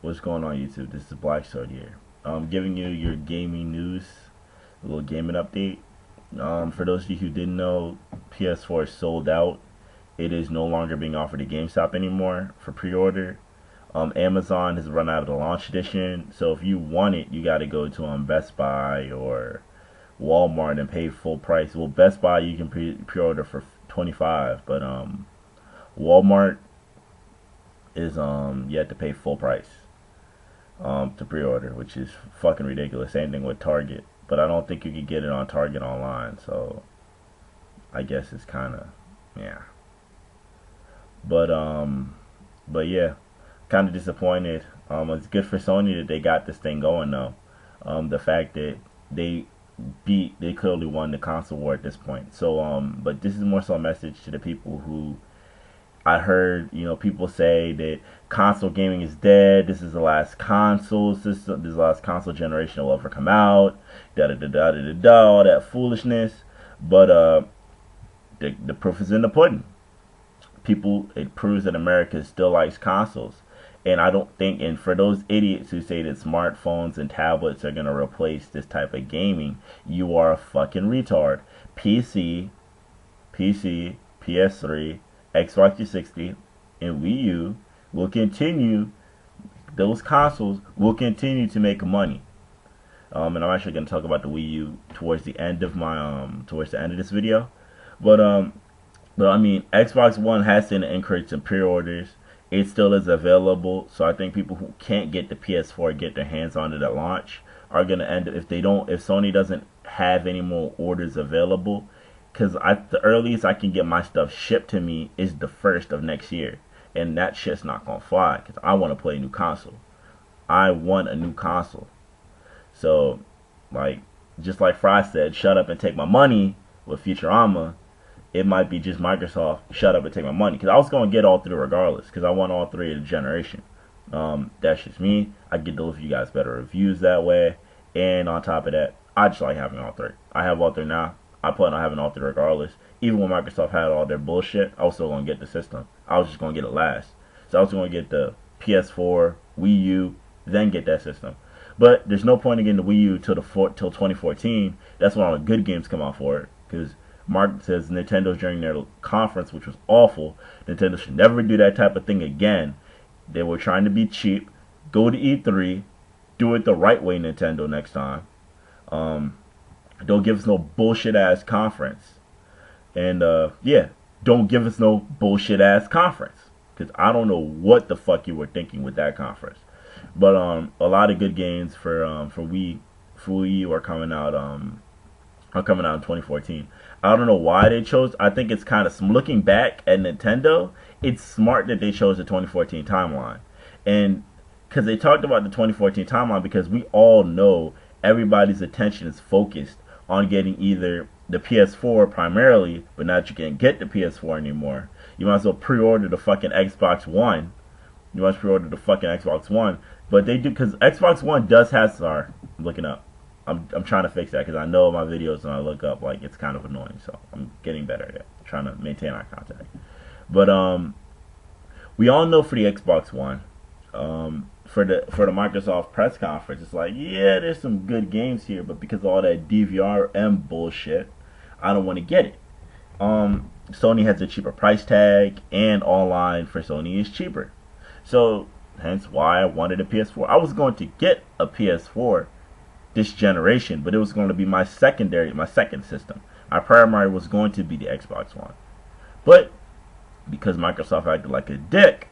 What's going on, YouTube? This is Black Sword here. Giving you your gaming news, a little gaming update. For those of you who didn't know, PS4 is sold out. It is no longer being offered at GameStop anymore for pre-order. Amazon has run out of the launch edition, so if you want it, you got to go to Best Buy or Walmart and pay full price. Well, Best Buy you can pre-order for 25, but Walmart is you have to pay full price to pre-order, which is fucking ridiculous. Same thing with Target, but I don't think you can get it on Target online, so I guess it's kind of, yeah. But yeah, kind of disappointed. It's good for Sony that they got this thing going though. The fact that they clearly won the console war at this point. So but this is more so a message to the people who, I heard, people say that console gaming is dead. This is the last console system. This is the last console generation that will ever come out. Da da da da da da. All that foolishness. But the proof is in the pudding. It proves that America still likes consoles. And I don't think, and for those idiots who say that smartphones and tablets are gonna replace this type of gaming, you are a fucking retard. PC, PS3. Xbox 360 and Wii U will continue, those consoles will continue to make money. And I'm actually going to talk about the Wii U towards the end of my towards the end of this video. But I mean, Xbox One has seen an increase in pre-orders. It still is available, so I think people who can't get the PS4 get their hands on it at launch are going to end up, if Sony doesn't have any more orders available. Because the earliest I can get my stuff shipped to me is the 1st of next year. And that shit's not going to fly. Because I want to play a new console. I want a new console. So, just like Fry said, shut up and take my money with Futurama. It might be just Microsoft, shut up and take my money. Because I was going to get all three regardless. Because I want all three of the generation. That's just me. I get to deliver you guys better reviews that way. And on top of that, I just like having all three. I have all three now. I plan on having all three regardless. Even when Microsoft had all their bullshit, I was still going to get the system. I was just going to get it last. So I was going to get the PS4, Wii U, then get that system. But there's no point in getting the Wii U till 2014. That's when all the good games come out for it. Because Mark says Nintendo during their conference, which was awful, Nintendo should never do that type of thing again. They were trying to be cheap. Go to E3. Do it the right way, Nintendo, next time. Don't give us no bullshit ass conference. And yeah, don't give us no bullshit ass conference. Because I don't know what the fuck you were thinking with that conference. But a lot of good games for Wii U are coming out in 2014. I don't know why they chose. I think it's kind of, looking back at Nintendo, it's smart that they chose the 2014 timeline. And because they talked about the 2014 timeline, because we all know everybody's attention is focused on getting either the PS4 primarily, but now that you can't get the PS4 anymore, you might as well pre-order the fucking Xbox One. You must pre-order the fucking Xbox One. But they do, because Xbox One does have, sorry, I'm looking up. I'm trying to fix that, because I know my videos when I look up, it's kind of annoying, so I'm getting better at it. I'm trying to maintain eye contact. But we all know for the Xbox One, for the Microsoft press conference, it's yeah, there's some good games here, but because of all that DVRM bullshit, I don't want to get it. Sony has a cheaper price tag, and online for Sony is cheaper. So hence why I wanted a PS4. I was going to get a PS4 this generation, but it was going to be my second system. My primary was going to be the Xbox One. But because Microsoft acted like a dick,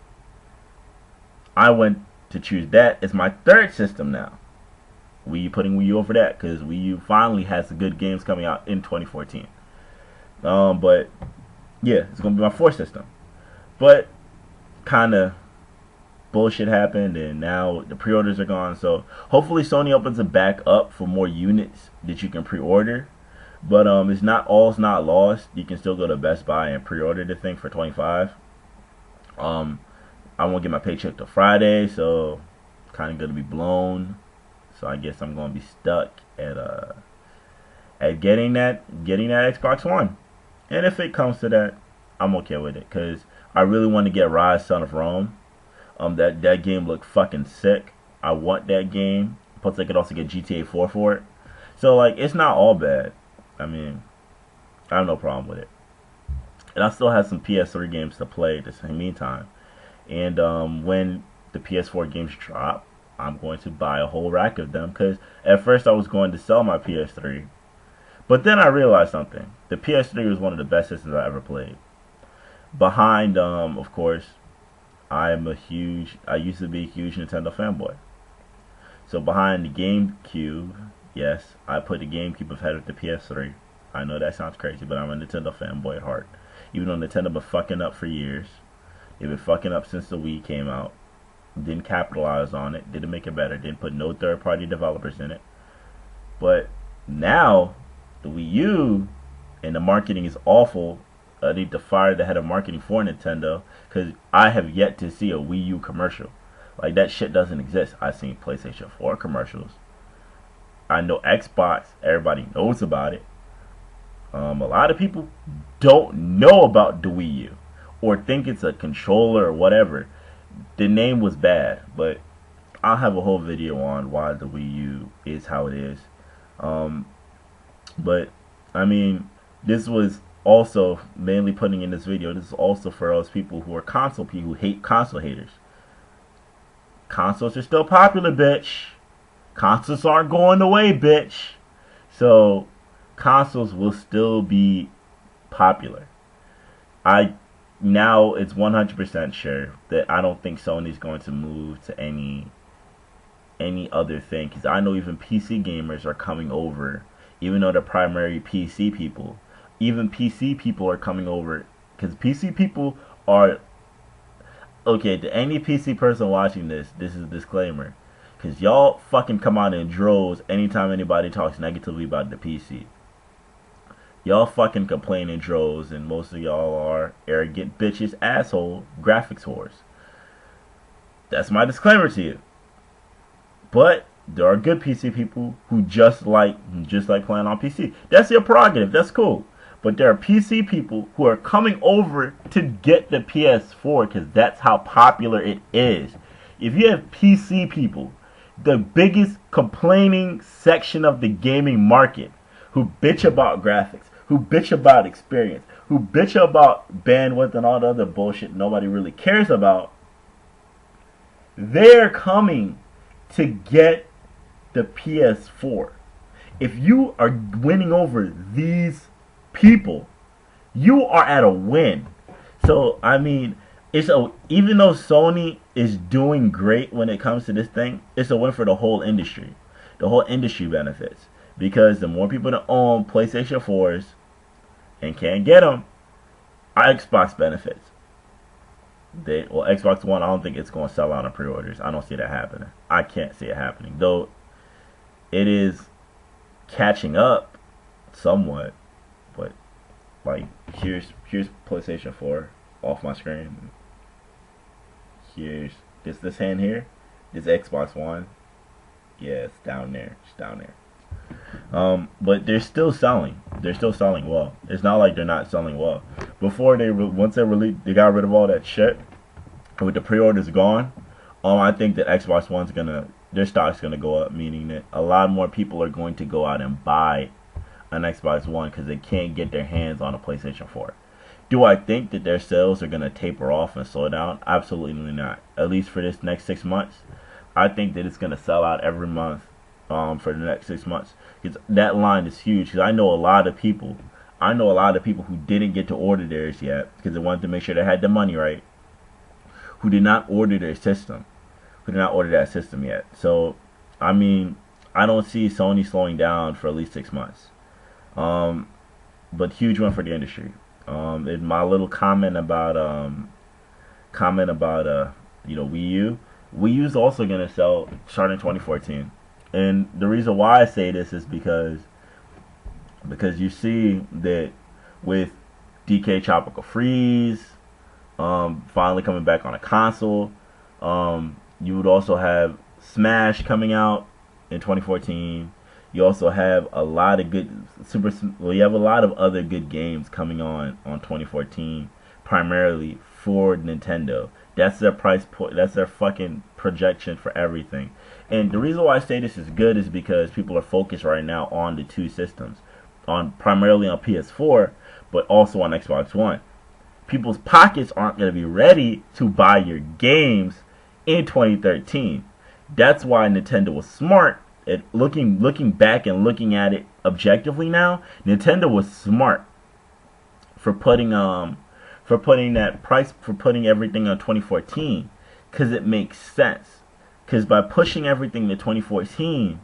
I went to choose that as my third system now. Putting Wii U over that, because Wii U finally has some good games coming out in 2014. But yeah, it's gonna be my fourth system. But kind of bullshit happened, and now the pre-orders are gone. So hopefully Sony opens it back up for more units that you can pre-order. But it's not lost. You can still go to Best Buy and pre-order the thing for $25. I won't get my paycheck till Friday, so kind of gonna be blown. So I guess I'm gonna be stuck at getting that Xbox One. And if it comes to that, I'm okay with it, because I really want to get Rise Son of Rome. That game looked fucking sick. I want that game. Plus, I could also get GTA 4 for it. So like, it's not all bad. I mean, I have no problem with it. And I still have some PS3 games to play at the meantime. And when the PS4 games drop, I'm going to buy a whole rack of them. Because at first I was going to sell my PS3. But then I realized something. The PS3 was one of the best systems I ever played. Behind, of course, I used to be a huge Nintendo fanboy. So behind the GameCube, yes, I put the GameCube ahead of the PS3. I know that sounds crazy, but I'm a Nintendo fanboy at heart. Even though Nintendo been fucking up for years. They've been fucking up since the Wii came out. Didn't capitalize on it. Didn't make it better. Didn't put no third-party developers in it. But now, the Wii U, and the marketing is awful. I need to fire the head of marketing for Nintendo, because I have yet to see a Wii U commercial. Like, that shit doesn't exist. I've seen PlayStation 4 commercials. I know Xbox, everybody knows about it. A lot of people don't know about the Wii U, or think it's a controller or whatever. The name was bad, but I'll have a whole video on why the Wii U is how it is. But, I mean, this was also mainly putting in this video. This is also for those people who are console people who hate console haters. Consoles are still popular, bitch. Consoles aren't going away, bitch. So consoles will still be popular. Now it's 100% sure that I don't think Sony's going to move to any other thing, because I know even PC gamers are coming over, even though they're primary PC people. Even PC people are coming over, because PC people are, okay, to any PC person watching this is a disclaimer, because y'all fucking come out in droves anytime anybody talks negatively about the PC. Y'all fucking complain in droves, and most of y'all are arrogant bitches, asshole, graphics whores. That's my disclaimer to you. But there are good PC people who just like playing on PC. That's your prerogative. That's cool. But there are PC people who are coming over to get the PS4 because that's how popular it is. If you have PC people, the biggest complaining section of the gaming market, who bitch about graphics, who bitch about experience, who bitch about bandwidth and all the other bullshit nobody really cares about, they're coming to get the PS4. If you are winning over these people, you are at a win. So I mean, even though Sony is doing great when it comes to this thing, it's a win for the whole industry. The whole industry benefits, because the more people that own PlayStation 4s and can't get them, Xbox benefits. Xbox One, I don't think it's going to sell out on pre-orders. I don't see that happening. I can't see it happening, though it is catching up somewhat. But like, here's PlayStation 4 off my screen. Here's this hand here. This Xbox One. Yeah, it's down there. It's down there. But they're still selling. They're still selling well. It's not like they're not selling well. Before once they got rid of all that shit, with the pre-orders gone, I think that Xbox One's their stock's gonna go up, meaning that a lot more people are going to go out and buy an Xbox One because they can't get their hands on a PlayStation 4. Do I think that their sales are gonna taper off and slow down? Absolutely not. At least for this next 6 months, I think that it's gonna sell out every month. For the next 6 months, because that line is huge. Because I know a lot of people who didn't get to order theirs yet because they wanted to make sure they had the money right, who did not order their system, who did not order that system yet. So I mean, I don't see Sony slowing down for at least 6 months. But huge one for the industry. In my little comment about Wii U is also gonna sell starting 2014. And the reason why I say this is because you see that with DK Tropical Freeze finally coming back on a console, you would also have Smash coming out in 2014. You also have a lot of good you have a lot of other good games coming on 2014. primarily for Nintendo. That's their price point. That's their fucking projection for everything. And the reason why I say this is good is because people are focused right now on the two systems, on primarily on PS4, but also on Xbox One. People's pockets aren't going to be ready to buy your games in 2013. That's why Nintendo was smart at looking back and looking at it objectively now. Nintendo was smart for putting that price, for putting everything on 2014, because it makes sense. Because by pushing everything to 2014,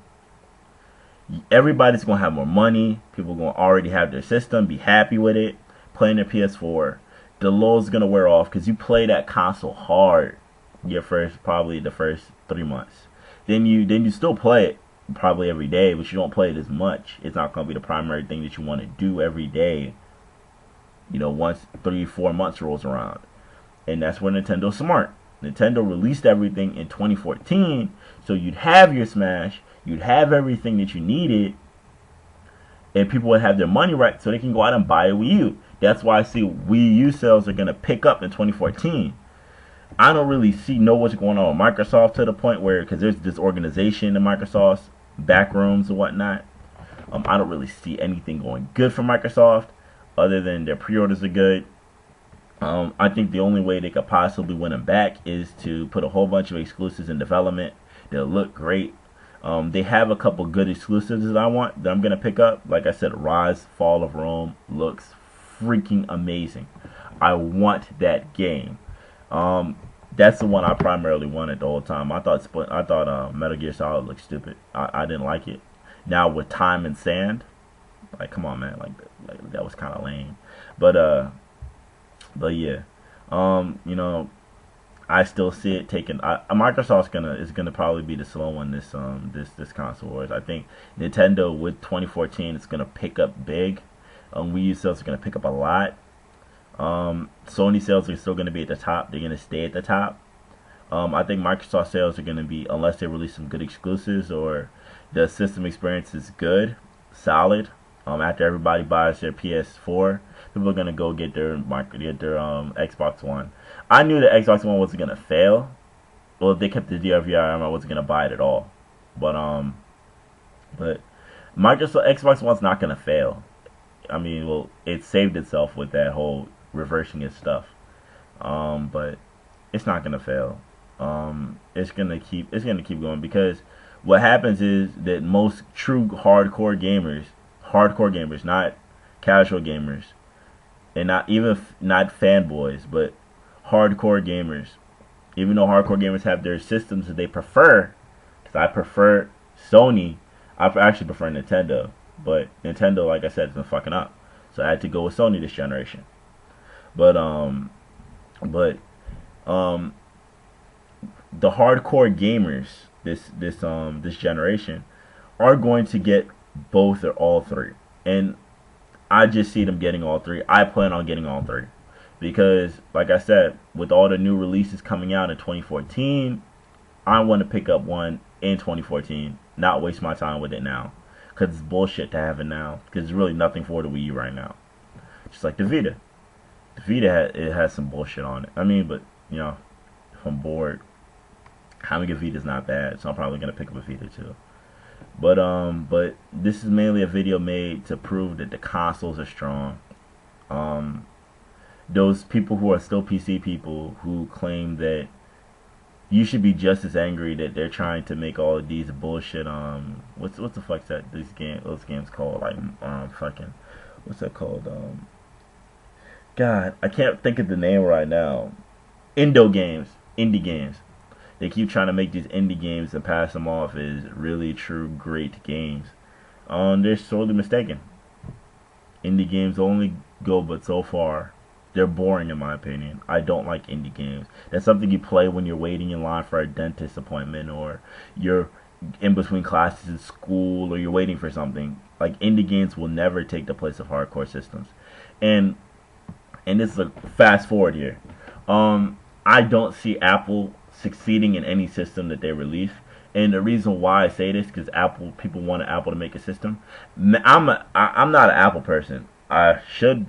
everybody's gonna have more money. People are gonna already have their system, be happy with it, playing their PS4. The lull's gonna wear off because you play that console hard probably the first 3 months. Then you still play it probably every day, but you don't play it as much. It's not gonna be the primary thing that you want to do every day. Once 3-4 months rolls around, and that's where Nintendo's smart. Nintendo released everything in 2014, so you'd have your Smash, you'd have everything that you needed, and people would have their money right, so they can go out and buy a Wii U. That's why I see Wii U sales are gonna pick up in 2014. I don't really know what's going on with Microsoft to the point where, because there's this organization in Microsoft's back rooms and whatnot. I don't really see anything going good for Microsoft, other than their pre-orders are good. I think the only way they could possibly win them back is to put a whole bunch of exclusives in development. They'll look great. They have a couple good exclusives that I'm gonna pick up. Like I said, Rise: Fall of Rome looks freaking amazing. I want that game. That's the one I primarily wanted the whole time. I thought Metal Gear Solid looked stupid. I didn't like it. Now with Time and Sand, like, come on, man, like that was kind of lame. But yeah, I still see it taking. Microsoft's is gonna probably be the slow one this console wars. I think Nintendo with 2014 is gonna pick up big. Wii U sales are gonna pick up a lot. Sony sales are still gonna be at the top. They're gonna stay at the top. I think Microsoft sales are gonna be, unless they release some good exclusives or the system experience is good, solid. After everybody buys their PS4, people are gonna go get their Xbox One. I knew the Xbox One wasn't gonna fail. Well, if they kept the DRVR, I wasn't gonna buy it at all. But Microsoft Xbox One's not gonna fail. I mean, well, it saved itself with that whole reversing its stuff. But it's not gonna fail. It's gonna keep going, because what happens is that most true hardcore gamers, not casual gamers, and not fanboys, but hardcore gamers. Even though hardcore gamers have their systems that they prefer, because I prefer Sony, I actually prefer Nintendo. But Nintendo, like I said, has been fucking up, so I had to go with Sony this generation. But the hardcore gamers this generation are going to get both or all three, and I just see them getting all three. I plan on getting all three, because, like I said, with all the new releases coming out in 2014, I want to pick up one in 2014, not waste my time with it now, because it's bullshit to have it now, because there's really nothing for the Wii U right now. Just like the Vita. The Vita it has some bullshit on it. I mean, but if I'm bored, having a Vita is not bad, so I'm probably gonna pick up a Vita too. But this is mainly a video made to prove that the consoles are strong. Those people who are still PC people who claim that you should be just as angry that they're trying to make all of these bullshit what's the fuck's that those games called, like fucking what's that called, God, I can't think of the name right now. Indie games. They keep trying to make these indie games and pass them off as really true great games. They're sorely mistaken. Indie games only go but so far. They're boring in my opinion. I don't like indie games. That's something you play when you're waiting in line for a dentist appointment, or you're in between classes in school, or you're waiting for something. Like, indie games will never take the place of hardcore systems. And this is a fast forward here. I don't see Apple succeeding in any system that they release. And the reason why I say this, because people wanted Apple to make a system. I'm not an Apple person. I should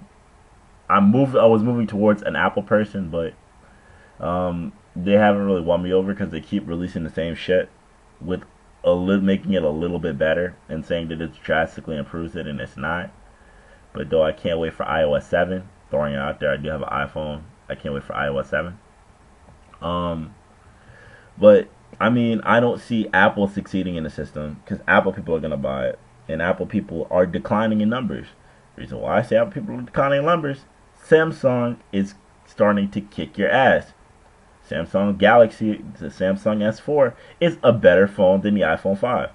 I was moving towards an Apple person, but they haven't really won me over because they keep releasing the same shit with making it a little bit better and saying that it drastically improves it, and it's not. But though I can't wait for iOS 7. Throwing it out there, I do have an iPhone. I can't wait for iOS 7. But I mean, I don't see Apple succeeding in the system because Apple people are gonna buy it, and Apple people are declining in numbers. The reason why I say Apple people are declining in numbers, Samsung is starting to kick your ass. Samsung Galaxy, the Samsung S4 is a better phone than the iPhone 5.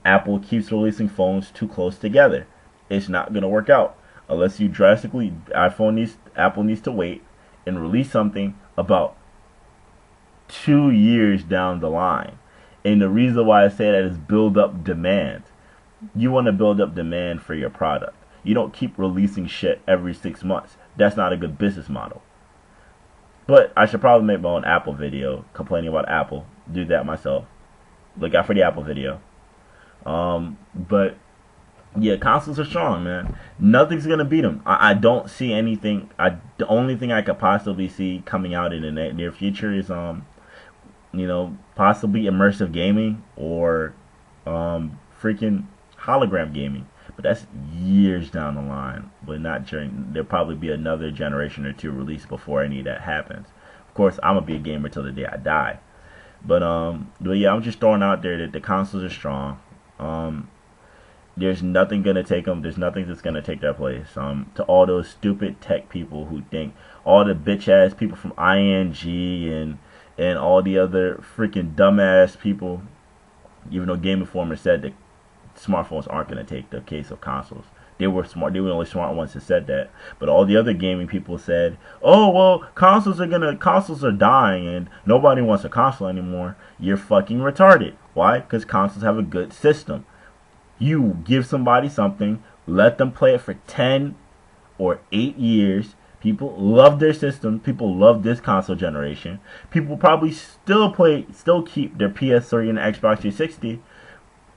Apple keeps releasing phones too close together. It's not gonna work out unless you drastically. Apple needs to wait and release something about 2 years down the line. And the reason why I say that is build up demand. You want to build up demand for your product. You don't keep releasing shit every 6 months. That's not a good business model. But I should probably make my own Apple video complaining about Apple. Do that myself. Look out for the Apple video. But yeah, consoles are strong, man. Nothing's gonna beat them. I don't see anything. The only thing I could possibly see coming out in the near future is possibly immersive gaming or freaking hologram gaming. But that's years down the line. But not during. There'll probably be another generation or two released before any of that happens. Of course, I'm gonna be a gamer till the day I die. But yeah, I'm just throwing out there that the consoles are strong. There's nothing gonna take them. There's nothing that's gonna take their place. To all those stupid tech people who think, all the bitch ass people from ING and all the other freaking dumbass people, even though Game Informer said that smartphones aren't gonna take the case of consoles. They were smart. They were the only smart ones that said that. But all the other gaming people said, "Oh well, consoles are dying, and nobody wants a console anymore." You're fucking retarded. Why? Because consoles have a good system. You give somebody something, let them play it for 10 or 8 years. People love their system. People love this console generation. People probably still keep their PS3 and Xbox 360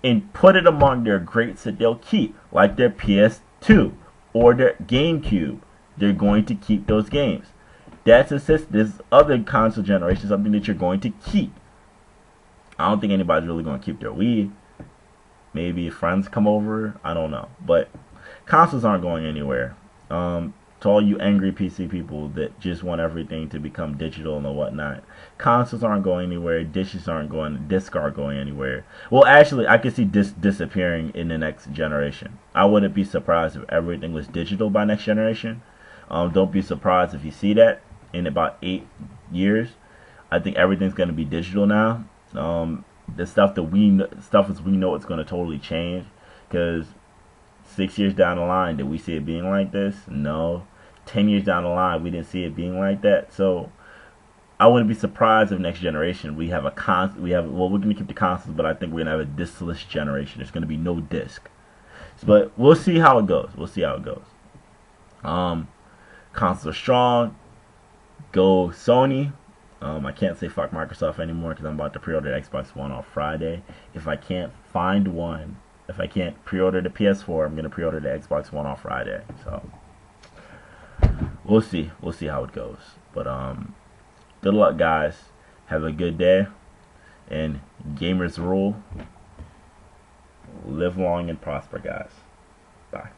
and put it among their greats that they'll keep, like their PS2 or their GameCube. They're going to keep those games. That's a system. This other console generation, something that you're going to keep. I don't think anybody's really going to keep their Wii. Maybe if friends come over, I don't know. But consoles aren't going anywhere. To all you angry PC people that just want everything to become digital and whatnot, consoles aren't going anywhere. Discs aren't going anywhere. Well, actually, I could see discs disappearing in the next generation. I wouldn't be surprised if everything was digital by next generation. Don't be surprised if you see that in about 8 years. I think everything's going to be digital now. The stuff that we know it's going to totally change, because 6 years down the line, did we see it being like this? No. 10 years down the line, we didn't see it being like that. So I wouldn't be surprised if next generation we have we're going to keep the consoles, but I think we're going to have a discless generation. There's going to be no disc. But we'll see how it goes. Consoles are strong. Go Sony. I can't say fuck Microsoft anymore because I'm about to pre-order the Xbox One on Friday. If I can't find one, if I can't pre-order the PS4, I'm going to pre-order the Xbox One on Friday. So we'll see how it goes. But good luck, guys. Have a good day. And gamers rule. Live long and prosper, guys. Bye.